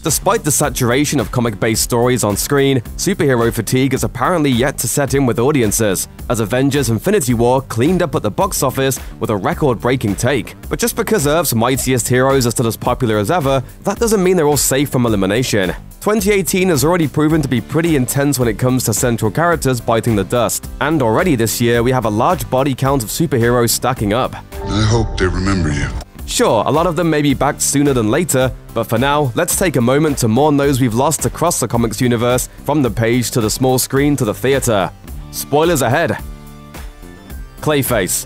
Despite the saturation of comic-based stories on screen, superhero fatigue is apparently yet to set in with audiences, as Avengers: Infinity War cleaned up at the box office with a record-breaking take. But just because Earth's mightiest heroes are still as popular as ever, that doesn't mean they're all safe from elimination. 2018 has already proven to be pretty intense when it comes to central characters biting the dust, and already this year we have a large body count of superheroes stacking up. I hope they remember you. Sure, a lot of them may be back sooner than later, but for now, let's take a moment to mourn those we've lost across the comics universe, from the page to the small screen to the theater. Spoilers ahead. Clayface.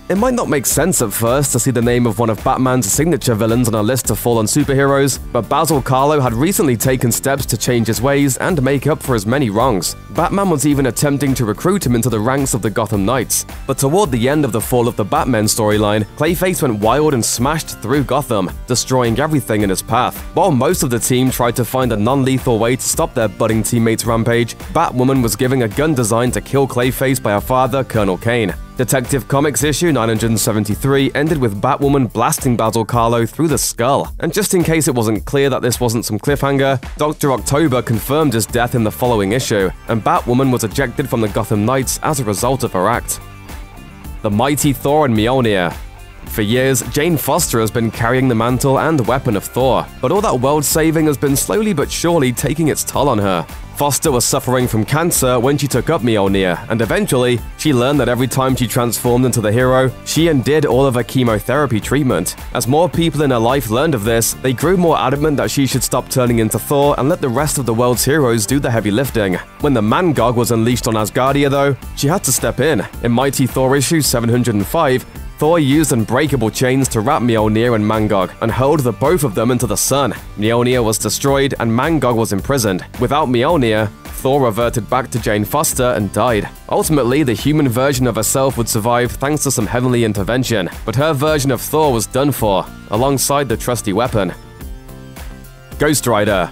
It might not make sense at first to see the name of one of Batman's signature villains on a list of fallen superheroes, but Basil Karlo had recently taken steps to change his ways and make up for his many wrongs. Batman was even attempting to recruit him into the ranks of the Gotham Knights. But toward the end of the Fall of the Batmen storyline, Clayface went wild and smashed through Gotham, destroying everything in his path. While most of the team tried to find a non-lethal way to stop their budding teammates' rampage, Batwoman was given a gun designed to kill Clayface by her father, Colonel Kane. Detective Comics issue 973 ended with Batwoman blasting Basil Karlo through the skull. And just in case it wasn't clear that this wasn't some cliffhanger, Dr. October confirmed his death in the following issue, and Batwoman was ejected from the Gotham Knights as a result of her act. The Mighty Thor and Mjolnir. For years, Jane Foster has been carrying the mantle and weapon of Thor, but all that world-saving has been slowly but surely taking its toll on her. Foster was suffering from cancer when she took up Mjolnir, and eventually, she learned that every time she transformed into the hero, she undid all of her chemotherapy treatment. As more people in her life learned of this, they grew more adamant that she should stop turning into Thor and let the rest of the world's heroes do the heavy lifting. When the Mangog was unleashed on Asgardia though, she had to step in. In Mighty Thor issue 705, Thor used unbreakable chains to wrap Mjolnir and Mangog, and hurled the both of them into the sun. Mjolnir was destroyed, and Mangog was imprisoned. Without Mjolnir, Thor reverted back to Jane Foster and died. Ultimately, the human version of herself would survive thanks to some heavenly intervention, but her version of Thor was done for, alongside the trusty weapon. Ghost Rider.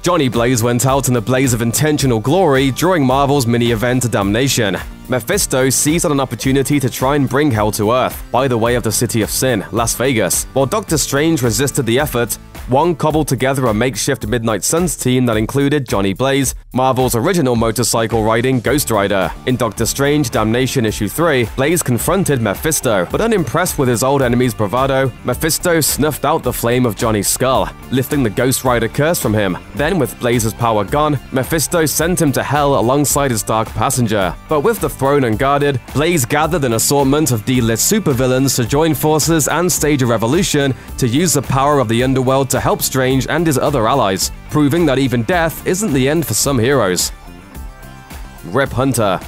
Johnny Blaze went out in a blaze of intentional glory during Marvel's mini-event Damnation. Mephisto seized on an opportunity to try and bring hell to Earth, by the way of the City of Sin, Las Vegas. While Doctor Strange resisted the effort, Wong cobbled together a makeshift Midnight Suns team that included Johnny Blaze, Marvel's original motorcycle-riding Ghost Rider. In Doctor Strange Damnation issue 3, Blaze confronted Mephisto, but unimpressed with his old enemy's bravado, Mephisto snuffed out the flame of Johnny's skull, lifting the Ghost Rider curse from him. Then, with Blaze's power gone, Mephisto sent him to hell alongside his dark passenger. But with the throne unguarded, Blaze gathered an assortment of D-list supervillains to join forces and stage a revolution to use the power of the underworld to help Strange and his other allies, proving that even death isn't the end for some heroes. Rip Hunter.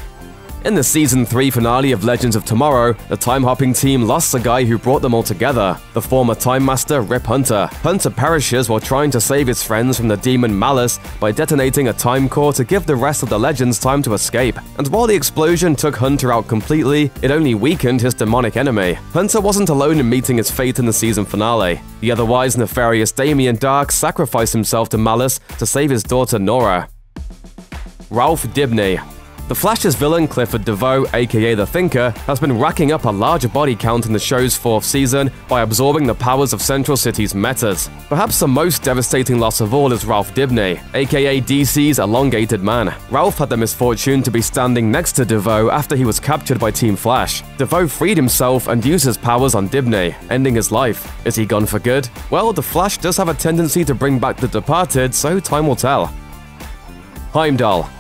In the Season 3 finale of Legends of Tomorrow, the time-hopping team lost the guy who brought them all together, the former Time Master Rip Hunter. Hunter perishes while trying to save his friends from the demon Malice by detonating a time core to give the rest of the Legends time to escape. And while the explosion took Hunter out completely, it only weakened his demonic enemy. Hunter wasn't alone in meeting his fate in the season finale. The otherwise nefarious Damien Darhk sacrificed himself to Malice to save his daughter Nora. Ralph Dibny. The Flash's villain Clifford DeVoe, aka The Thinker, has been racking up a larger body count in the show's 4th season by absorbing the powers of Central City's metas. Perhaps the most devastating loss of all is Ralph Dibny, aka DC's elongated man. Ralph had the misfortune to be standing next to DeVoe after he was captured by Team Flash. DeVoe freed himself and used his powers on Dibny, ending his life. Is he gone for good? Well, the Flash does have a tendency to bring back the departed, so time will tell. Heimdall.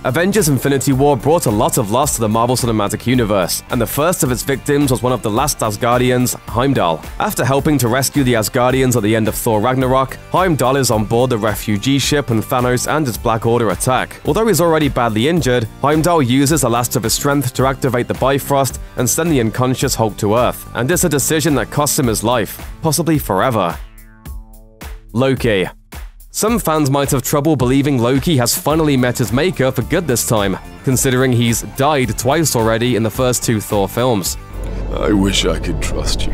Avengers: Infinity War brought a lot of loss to the Marvel Cinematic Universe, and the first of its victims was one of the last Asgardians, Heimdall. After helping to rescue the Asgardians at the end of Thor Ragnarok, Heimdall is on board the refugee ship when Thanos and his Black Order attack. Although he's already badly injured, Heimdall uses the last of his strength to activate the Bifrost and send the unconscious Hulk to Earth, and it's a decision that costs him his life, possibly forever. Loki. Some fans might have trouble believing Loki has finally met his maker for good this time, considering he's died twice already in the first 2 Thor films. I wish I could trust you.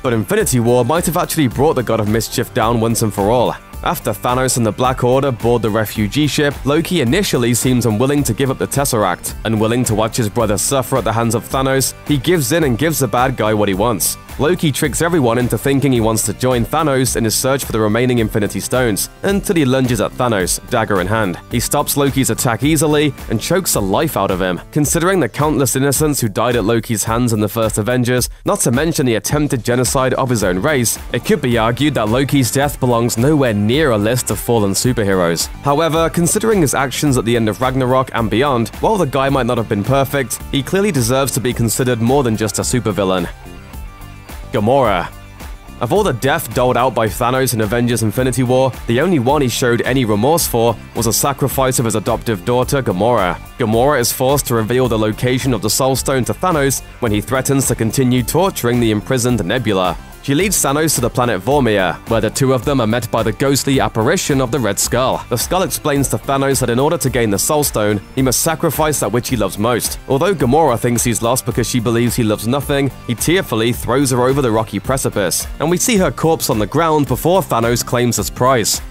But Infinity War might have actually brought the God of Mischief down once and for all. After Thanos and the Black Order board the refugee ship, Loki initially seems unwilling to give up the Tesseract. Unwilling to watch his brother suffer at the hands of Thanos, he gives in and gives the bad guy what he wants. Loki tricks everyone into thinking he wants to join Thanos in his search for the remaining Infinity Stones, until he lunges at Thanos, dagger in hand. He stops Loki's attack easily and chokes the life out of him. Considering the countless innocents who died at Loki's hands in the first Avengers, not to mention the attempted genocide of his own race, it could be argued that Loki's death belongs nowhere near a list of fallen superheroes. However, considering his actions at the end of Ragnarok and beyond, while the guy might not have been perfect, he clearly deserves to be considered more than just a supervillain. Gamora. Of all the death doled out by Thanos in Avengers Infinity War, the only one he showed any remorse for was the sacrifice of his adoptive daughter, Gamora. Gamora is forced to reveal the location of the Soul Stone to Thanos when he threatens to continue torturing the imprisoned Nebula. She leads Thanos to the planet Vormir, where the two of them are met by the ghostly apparition of the Red Skull. The Skull explains to Thanos that in order to gain the Soul Stone, he must sacrifice that which he loves most. Although Gamora thinks he's lost because she believes he loves nothing, he tearfully throws her over the rocky precipice, and we see her corpse on the ground before Thanos claims his prize.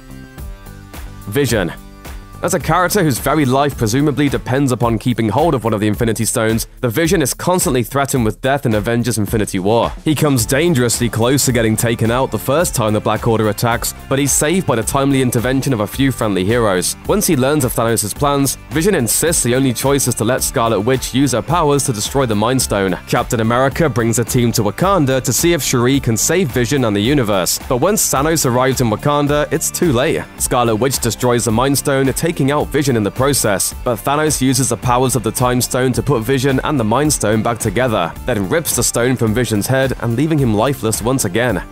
Vision. As a character whose very life presumably depends upon keeping hold of one of the Infinity Stones, the Vision is constantly threatened with death in Avengers Infinity War. He comes dangerously close to getting taken out the first time the Black Order attacks, but he's saved by the timely intervention of a few friendly heroes. Once he learns of Thanos' plans, Vision insists the only choice is to let Scarlet Witch use her powers to destroy the Mind Stone. Captain America brings a team to Wakanda to see if Shuri can save Vision and the universe, but once Thanos arrives in Wakanda, it's too late. Scarlet Witch destroys the Mind Stone, taking out Vision in the process, but Thanos uses the powers of the Time Stone to put Vision and the Mind Stone back together, then rips the stone from Vision's head and leaving him lifeless once again.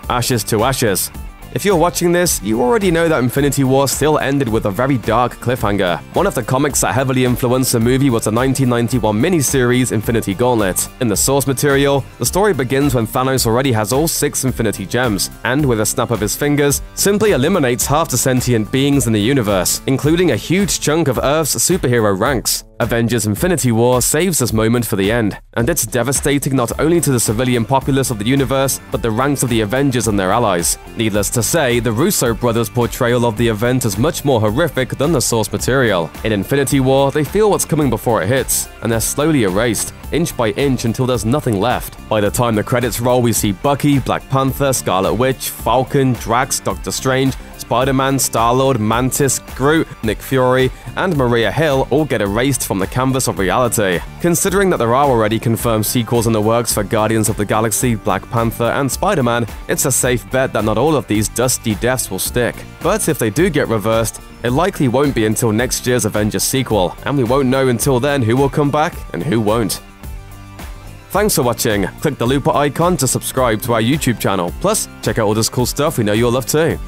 Ashes to ashes. If you're watching this, you already know that Infinity War still ended with a very dark cliffhanger. One of the comics that heavily influenced the movie was the 1991 miniseries Infinity Gauntlet. In the source material, the story begins when Thanos already has all 6 Infinity Gems, and with a snap of his fingers, simply eliminates half the sentient beings in the universe, including a huge chunk of Earth's superhero ranks. Avengers Infinity War saves this moment for the end, and it's devastating not only to the civilian populace of the universe, but the ranks of the Avengers and their allies. Needless to say, the Russo brothers' portrayal of the event is much more horrific than the source material. In Infinity War, they feel what's coming before it hits, and they're slowly erased, inch by inch until there's nothing left. By the time the credits roll, we see Bucky, Black Panther, Scarlet Witch, Falcon, Drax, Doctor Strange, Spider-Man, Star-Lord, Mantis, Groot, Nick Fury, and Maria Hill all get erased from the canvas of reality. Considering that there are already confirmed sequels in the works for Guardians of the Galaxy, Black Panther, and Spider-Man, it's a safe bet that not all of these dusty deaths will stick. But if they do get reversed, it likely won't be until next year's Avengers sequel, and we won't know until then who will come back and who won't. Thanks for watching. Click the looper icon to subscribe to our YouTube channel. Plus, check out all this cool stuff we know you'll love too.